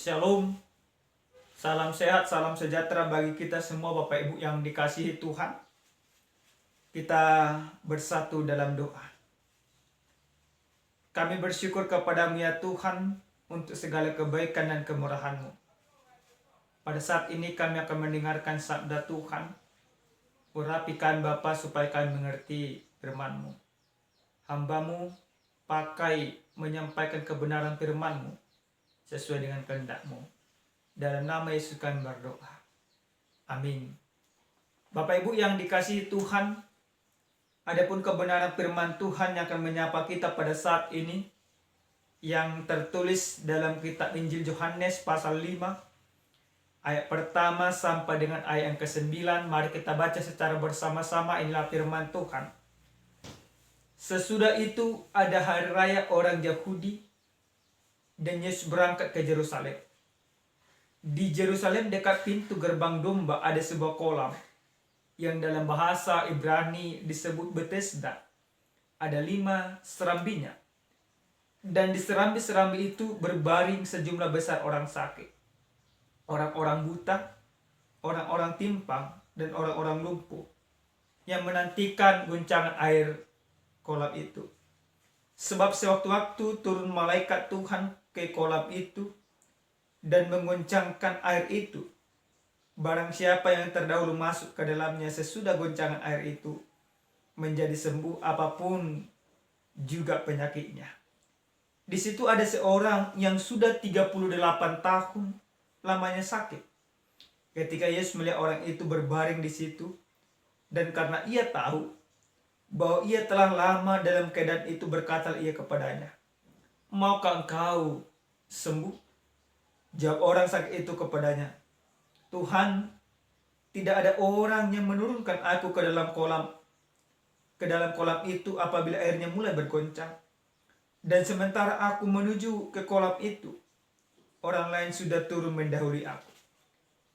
Shalom, salam sehat, salam sejahtera bagi kita semua Bapak Ibu yang dikasihi Tuhan. Kita bersatu dalam doa. Kami bersyukur kepadamu ya Tuhan untuk segala kebaikan dan kemurahan-Mu. Pada saat ini kami akan mendengarkan sabda Tuhan. Urapikan Bapa supaya kami mengerti firman-Mu. Hamba-Mu pakai menyampaikan kebenaran firman-Mu sesuai dengan kehendak-Mu. Dalam nama Yesus kami berdoa. Amin. Bapak Ibu yang dikasihi Tuhan, adapun kebenaran firman Tuhan yang akan menyapa kita pada saat ini, yang tertulis dalam kitab Injil Yohanes pasal 5, ayat pertama sampai dengan ayat yang ke-9. Mari kita baca secara bersama-sama. Inilah firman Tuhan. Sesudah itu ada hari raya orang Yahudi, dan Yesus berangkat ke Yerusalem. Di Yerusalem dekat pintu gerbang domba ada sebuah kolam yang dalam bahasa Ibrani disebut Betesda. Ada 5 serambinya. Dan di serambi-serambi itu berbaring sejumlah besar orang sakit, orang-orang buta, orang-orang timpang, dan orang-orang lumpuh yang menantikan guncangan air kolam itu. Sebab sewaktu-waktu turun malaikat Tuhan ke kolam itu dan menggoncangkan air itu. Barang siapa yang terdahulu masuk ke dalamnya sesudah goncangan air itu menjadi sembuh apapun juga penyakitnya. Di situ ada seorang yang sudah 38 tahun lamanya sakit. Ketika Yesus melihat orang itu berbaring di situ, dan karena ia tahu bahwa ia telah lama dalam keadaan itu, berkata ia kepadanya, "Maukah engkau sembuh?" Jawab orang sakit itu kepadanya, "Tuhan, tidak ada orang yang menurunkan aku ke dalam kolam itu apabila airnya mulai bergoncang. Dan sementara aku menuju ke kolam itu, orang lain sudah turun mendahului aku."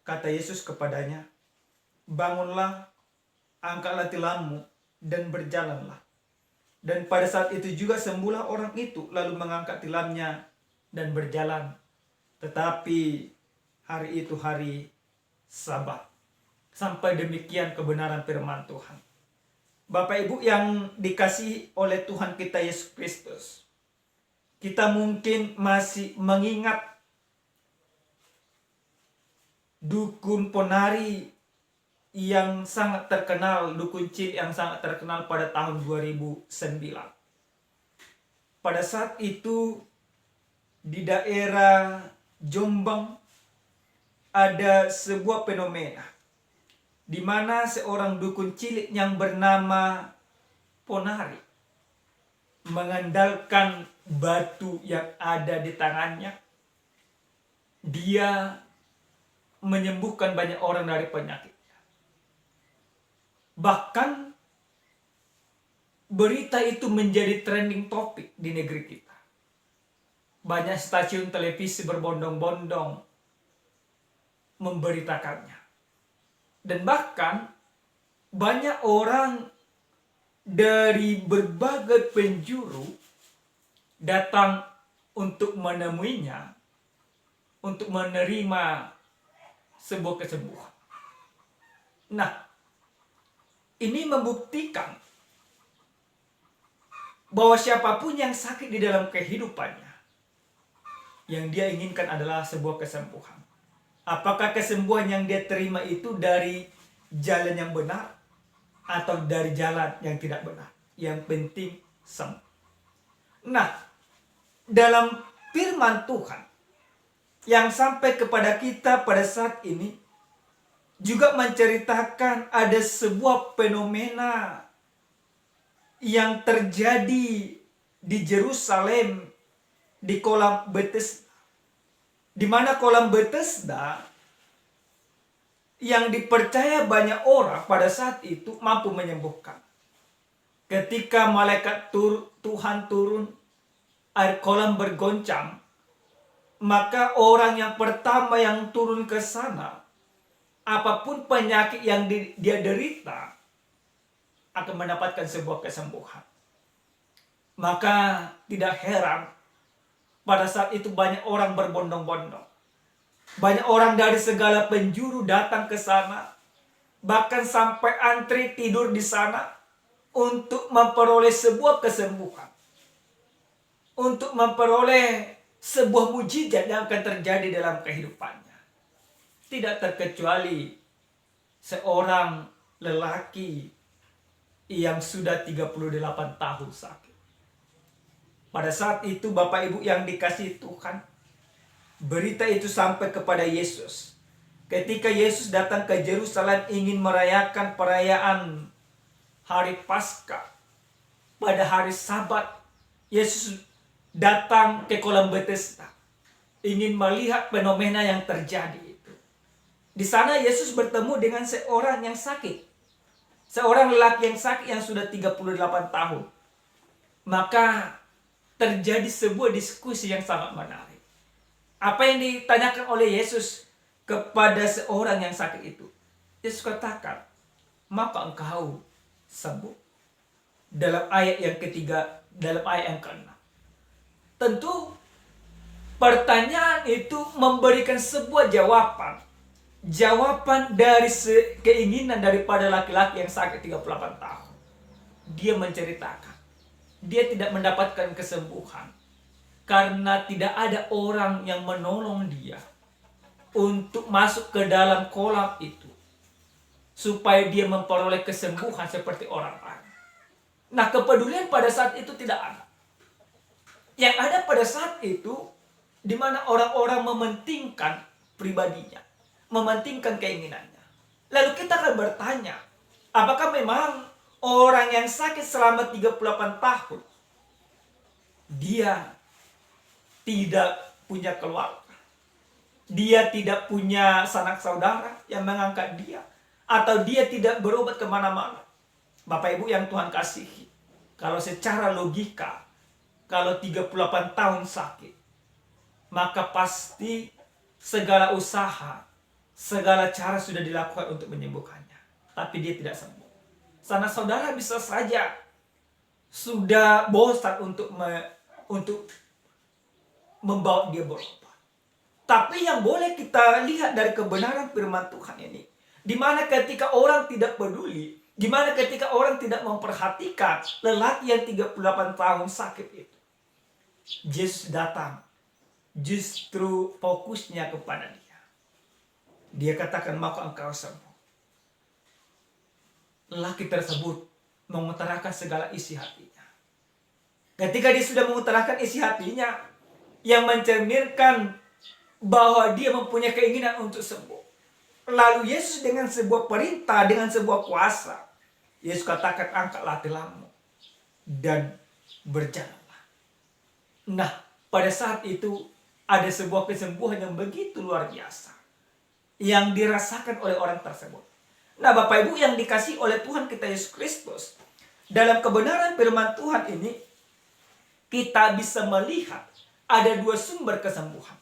Kata Yesus kepadanya, "Bangunlah, angkatlah tilammu, dan berjalanlah." Dan pada saat itu juga sembuhlah orang itu, lalu mengangkat tilamnya dan berjalan. Tetapi hari itu hari Sabat. Sampai demikian kebenaran firman Tuhan. Bapak Ibu yang dikasihi oleh Tuhan kita Yesus Kristus, kita mungkin masih mengingat dukun ponari yang sangat terkenal, dukun cilik yang sangat terkenal pada tahun 2009. Pada saat itu di daerah Jombang ada sebuah fenomena di mana seorang dukun cilik yang bernama Ponari mengandalkan batu yang ada di tangannya, dia menyembuhkan banyak orang dari penyakit. Bahkan berita itu menjadi trending topik di negeri kita. Banyak stasiun televisi berbondong-bondong memberitakannya. Dan bahkan banyak orang dari berbagai penjuru datang untuk menemuinya, untuk menerima sebuah kesembuhan. Nah, ini membuktikan bahwa siapapun yang sakit di dalam kehidupannya, yang dia inginkan adalah sebuah kesembuhan. Apakah kesembuhan yang dia terima itu dari jalan yang benar atau dari jalan yang tidak benar? Yang penting sembuh. Nah, dalam firman Tuhan yang sampai kepada kita pada saat ini juga menceritakan ada sebuah fenomena yang terjadi di Yerusalem, di kolam Betesda. Di mana kolam Betesda yang dipercaya banyak orang pada saat itu mampu menyembuhkan. Ketika malaikat Tuhan turun, air kolam bergoncang, maka orang yang pertama yang turun ke sana, apapun penyakit yang dia derita, akan mendapatkan sebuah kesembuhan. Maka tidak heran pada saat itu banyak orang berbondong-bondong Banyak orang dari segala penjuru datang ke sana, bahkan sampai antri tidur di sana untuk memperoleh sebuah kesembuhan, untuk memperoleh sebuah mujizat yang akan terjadi dalam kehidupannya. Tidak terkecuali seorang lelaki yang sudah 38 tahun sakit. Pada saat itu Bapak Ibu yang dikasihi Tuhan, berita itu sampai kepada Yesus. Ketika Yesus datang ke Yerusalem ingin merayakan perayaan hari Paskah, pada hari Sabat, Yesus datang ke kolam Bethesda, ingin melihat fenomena yang terjadi itu. Di sana Yesus bertemu dengan seorang yang sakit. Seorang lelaki yang sakit yang sudah 38 tahun. Maka terjadi sebuah diskusi yang sangat menarik. Apa yang ditanyakan oleh Yesus kepada seorang yang sakit itu? Yesus katakan, maka engkau sembuh. Dalam ayat yang ketiga, dalam ayat yang ke-6. Tentu pertanyaan itu memberikan sebuah jawaban. Jawaban dari keinginan daripada laki-laki yang sakit 38 tahun. Dia menceritakan, dia tidak mendapatkan kesembuhan karena tidak ada orang yang menolong dia untuk masuk ke dalam kolam itu supaya dia memperoleh kesembuhan seperti orang lain. Nah, kepedulian pada saat itu tidak ada. Yang ada pada saat itu di mana orang-orang mementingkan pribadinya, mementingkan keinginannya. Lalu kita akan bertanya, apakah memang orang yang sakit selama 38 tahun dia tidak punya keluarga, dia tidak punya sanak saudara yang mengangkat dia, atau dia tidak berobat kemana-mana? Bapak Ibu yang Tuhan kasihi, kalau secara logika, kalau 38 tahun sakit, maka pasti segala usaha, segala cara sudah dilakukan untuk menyembuhkannya. Tapi dia tidak sembuh. Sanak saudara bisa saja sudah bosan untuk membawa dia berobat. Tapi yang boleh kita lihat dari kebenaran firman Tuhan ini, di mana ketika orang tidak peduli, di mana ketika orang tidak memperhatikan lelaki yang 38 tahun sakit itu, Yesus datang, justru fokusnya kepada dia. Dia katakan, maka engkau sembuh. Lelaki tersebut mengutarakan segala isi hatinya. Ketika dia sudah mengutarakan isi hatinya, yang mencerminkan bahwa dia mempunyai keinginan untuk sembuh, lalu Yesus dengan sebuah perintah, dengan sebuah kuasa, Yesus katakan, angkatlah tilammu dan berjalanlah. Nah, pada saat itu ada sebuah kesembuhan yang begitu luar biasa yang dirasakan oleh orang tersebut. Nah, Bapak Ibu yang dikasihi oleh Tuhan kita Yesus Kristus, dalam kebenaran firman Tuhan ini kita bisa melihat ada dua sumber kesembuhan.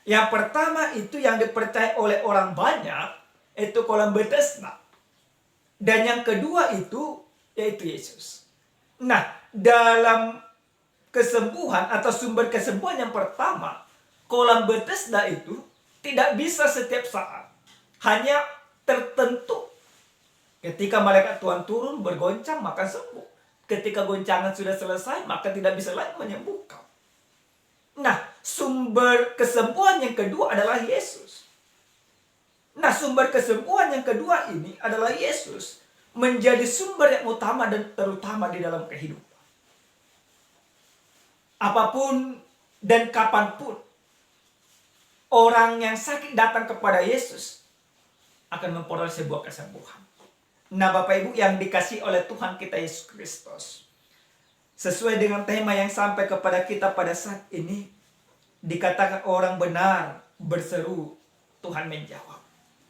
Yang pertama itu yang dipercaya oleh orang banyak, itu kolam Bethesda. Dan yang kedua itu yaitu Yesus. Nah, dalam kesembuhan atau sumber kesembuhan yang pertama, kolam Bethesda itu tidak bisa setiap saat. Hanya tertentu. Ketika malaikat Tuhan turun bergoncang maka sembuh. Ketika goncangan sudah selesai maka tidak bisa lagi menyembuhkan. Nah, sumber kesembuhan yang kedua adalah Yesus. Nah, sumber kesembuhan yang kedua ini adalah Yesus. Menjadi sumber yang utama dan terutama di dalam kehidupan. Apapun dan kapanpun orang yang sakit datang kepada Yesus akan memperoleh sebuah kesembuhan. Nah, Bapak Ibu yang dikasihi oleh Tuhan kita Yesus Kristus, sesuai dengan tema yang sampai kepada kita pada saat ini, dikatakan orang benar berseru, Tuhan menjawab.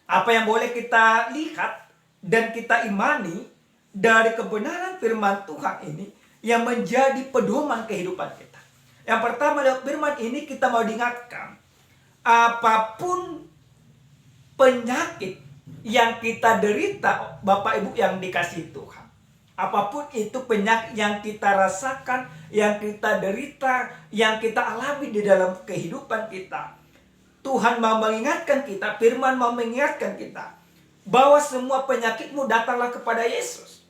Apa yang boleh kita lihat dan kita imani dari kebenaran firman Tuhan ini yang menjadi pedoman kehidupan kita. Yang pertama dari firman ini kita mau diingatkan, apapun penyakit yang kita derita, Bapak Ibu yang dikasihi Tuhan, apapun itu penyakit yang kita rasakan, yang kita derita, yang kita alami di dalam kehidupan kita, Tuhan mau mengingatkan kita, firman mau mengingatkan kita, bahwa semua penyakitmu datanglah kepada Yesus.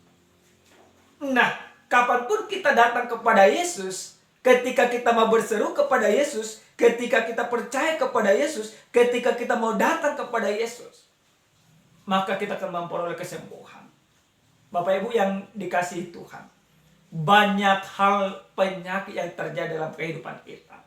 Nah, kapanpun kita datang kepada Yesus, ketika kita mau berseru kepada Yesus, ketika kita percaya kepada Yesus, ketika kita mau datang kepada Yesus, maka kita akan memperoleh kesembuhan. Bapak Ibu yang dikasihi Tuhan, banyak hal penyakit yang terjadi dalam kehidupan kita.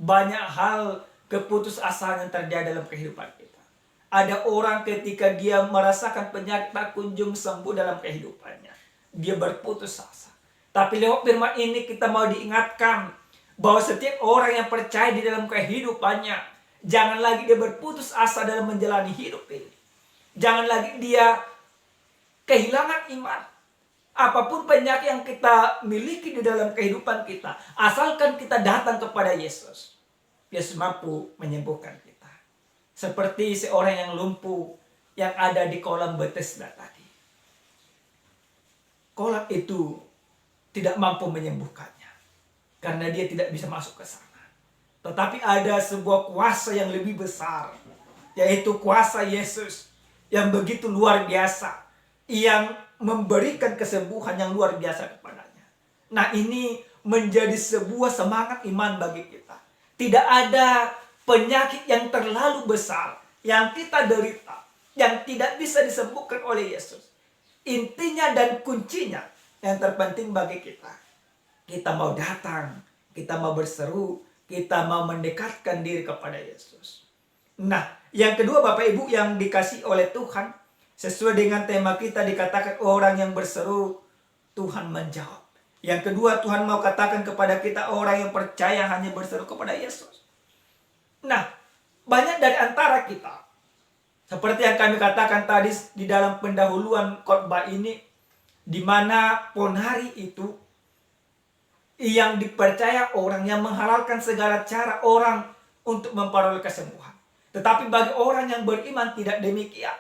Banyak hal keputusasaan yang terjadi dalam kehidupan kita. Ada orang ketika dia merasakan penyakit tak kunjung sembuh dalam kehidupannya, dia berputus asa. Tapi lewat firman ini kita mau diingatkan bahwa setiap orang yang percaya di dalam kehidupannya, jangan lagi dia berputus asa dalam menjalani hidup ini. Jangan lagi dia kehilangan iman. Apapun penyakit yang kita miliki di dalam kehidupan kita, asalkan kita datang kepada Yesus, Yesus mampu menyembuhkan kita. Seperti seorang yang lumpuh yang ada di kolam Bethesda tadi. Kolam itu tidak mampu menyembuhkannya karena dia tidak bisa masuk ke sana. Tetapi ada sebuah kuasa yang lebih besar, yaitu kuasa Yesus yang begitu luar biasa, yang memberikan kesembuhan yang luar biasa kepadanya. Nah, ini menjadi sebuah semangat iman bagi kita. Tidak ada penyakit yang terlalu besar yang kita derita, yang tidak bisa disembuhkan oleh Yesus. Intinya dan kuncinya yang terpenting bagi kita, kita mau datang, kita mau berseru, kita mau mendekatkan diri kepada Yesus. Nah, yang kedua Bapak Ibu yang dikasih oleh Tuhan, sesuai dengan tema kita dikatakan orang yang berseru, Tuhan menjawab. Yang kedua, Tuhan mau katakan kepada kita, orang yang percaya hanya berseru kepada Yesus. Nah, banyak dari antara kita, seperti yang kami katakan tadi di dalam pendahuluan khotbah ini, di mana ponari itu yang dipercaya orang yang menghalalkan segala cara orang untuk memperoleh kesembuhan. Tetapi bagi orang yang beriman tidak demikian.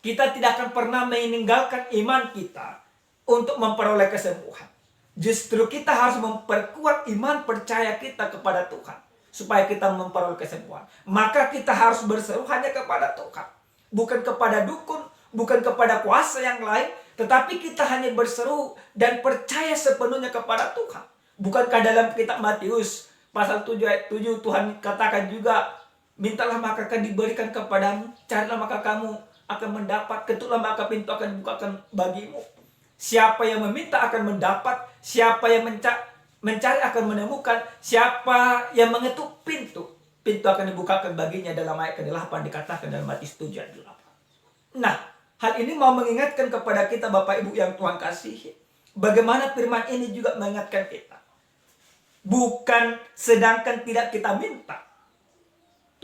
Kita tidak akan pernah meninggalkan iman kita untuk memperoleh kesembuhan. Justru kita harus memperkuat iman percaya kita kepada Tuhan, supaya kita memperoleh kesembuhan. Maka kita harus berseru hanya kepada Tuhan, bukan kepada dukun, bukan kepada kuasa yang lain, tetapi kita hanya berseru dan percaya sepenuhnya kepada Tuhan. Bukankah dalam kitab Matius pasal 7 ayat 7 Tuhan katakan juga, mintalah maka akan diberikan kepadamu, carilah maka kamu akan mendapat, ketuklah maka pintu akan dibukakan bagimu. Siapa yang meminta akan mendapat, siapa yang mencari akan menemukan, siapa yang mengetuk pintu, pintu akan dibukakan baginya. Dalam ayat ke-8 dikatakan dalam Matius 7 ayat 8. Nah, hal ini mau mengingatkan kepada kita Bapak Ibu yang Tuhan kasihi, bagaimana firman ini juga mengingatkan kita. Bukan sedangkan tidak kita minta,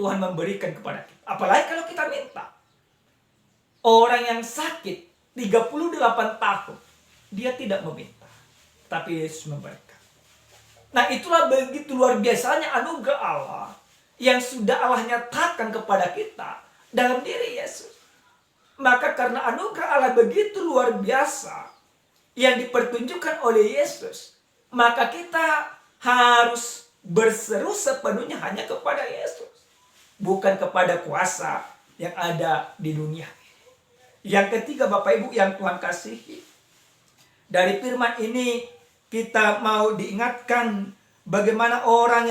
Tuhan memberikan kepada kita. Apalagi kalau kita minta. Orang yang sakit 38 tahun, dia tidak meminta, tapi Yesus memberikan. Nah, itulah begitu luar biasanya anugerah Allah yang sudah Allah nyatakan kepada kita dalam diri Yesus. Maka karena anugerah Allah begitu luar biasa yang dipertunjukkan oleh Yesus, maka kita harus berseru sepenuhnya hanya kepada Yesus, bukan kepada kuasa yang ada di dunia. Yang ketiga Bapak Ibu yang Tuhan kasihi, dari firman ini kita mau diingatkan bagaimana orang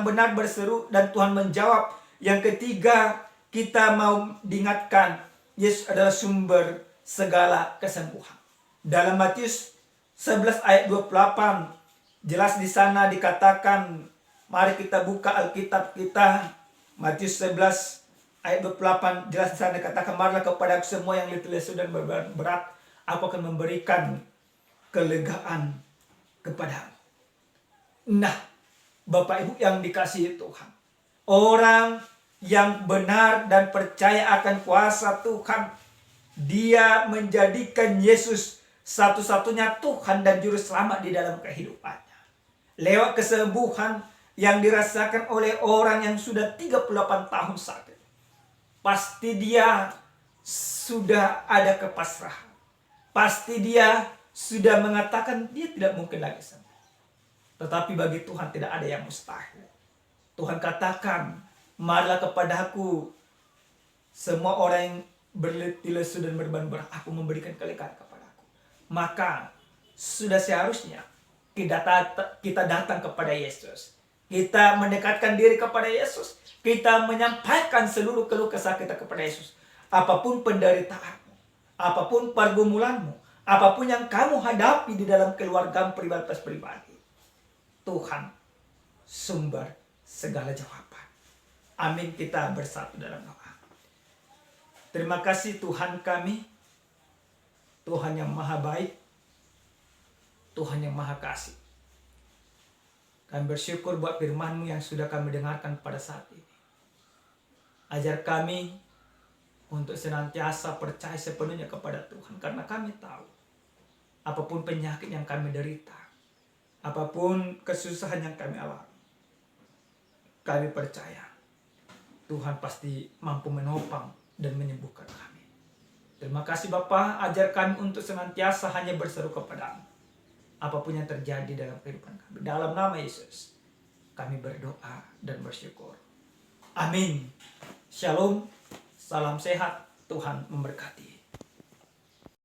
benar berseru dan Tuhan menjawab. Yang ketiga, kita mau diingatkan Yesus adalah sumber segala kesembuhan. Dalam Matius 11 ayat 28 jelas di sana dikatakan, mari kita buka Alkitab kita, Matius 11 ayat 28 jelas di sana dikatakan, marilah kepada aku semua yang letih lesu dan berat, aku akan memberikan kelegaan kepadamu. Nah, Bapak Ibu yang dikasihi Tuhan, orang yang benar dan percaya akan kuasa Tuhan, dia menjadikan Yesus satu-satunya Tuhan dan Juru Selamat di dalam kehidupannya. Lewat kesembuhan yang dirasakan oleh orang yang sudah 38 tahun sakit, pasti dia sudah ada kepasrahan. Pasti dia sudah mengatakan dia tidak mungkin lagi sembuh. Tetapi bagi Tuhan tidak ada yang mustahil. Tuhan katakan, marilah kepadaku semua orang yang berletih lesu dan berbeban berat, aku memberikan kelegaan kepadaku. Maka sudah seharusnya kita datang kepada Yesus. Kita mendekatkan diri kepada Yesus. Kita menyampaikan seluruh keluh kesah kita kepada Yesus. Apapun penderitaanmu, apapun pergumulanmu, apapun yang kamu hadapi di dalam keluarga pribadi, Tuhan sumber segala jawaban. Amin, kita bersatu dalam doa. Terima kasih Tuhan kami, Tuhan yang maha baik, Tuhan yang maha kasih. Kami bersyukur buat firman-Mu yang sudah kami dengarkan pada saat ini. Ajar kami untuk senantiasa percaya sepenuhnya kepada Tuhan. Karena kami tahu, apapun penyakit yang kami derita, apapun kesusahan yang kami alami, kami percaya Tuhan pasti mampu menopang dan menyembuhkan kami. Terima kasih Bapa, ajar kami untuk senantiasa hanya berseru kepada-Mu. Apapun yang terjadi dalam kehidupan kami. Dalam nama Yesus, kami berdoa dan bersyukur. Amin. Shalom. Salam sehat. Tuhan memberkati.